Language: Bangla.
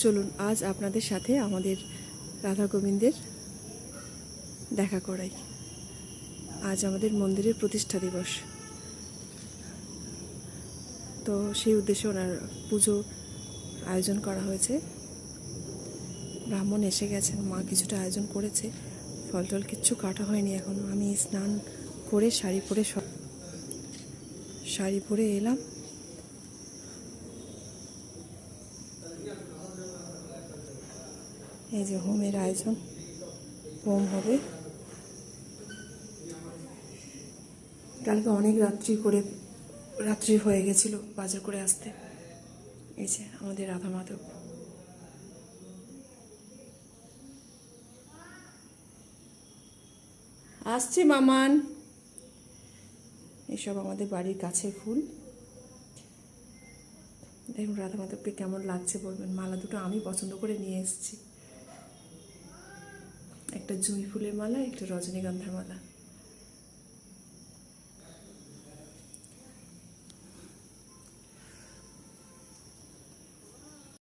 চলুন আজ আপনাদের সাথে আমাদের রাধা গোবিন্দের দেখা করাই। আজ আমাদের মন্দিরের প্রতিষ্ঠা দিবস, তো সেই উদ্দেশ্যে ওনার পুজো আয়োজন করা হয়েছে। ব্রাহ্মণ এসে গেছেন, মা কিছুটা আয়োজন করেছে, ফল টল কিচ্ছু কাটা হয়নি এখনো। আমি স্নান করে শাড়ি পরে এলাম। এই যে হোমের আয়োজন, হোম হবে। কালকে অনেক রাত্রি হয়ে গেছিল বাজার করে আসতে। এই যে আমাদের রাধা মাধব, আসছে মামান। এসব আমাদের বাড়ির কাছে ফুল। দেখুন রাধা মাধবকে কেমন লাগছে বলবেন। মালা দুটো আমি পছন্দ করে নিয়ে এসেছি, একটা জুঁই ফুলের মালা, একটা রজনীগন্ধার মালা।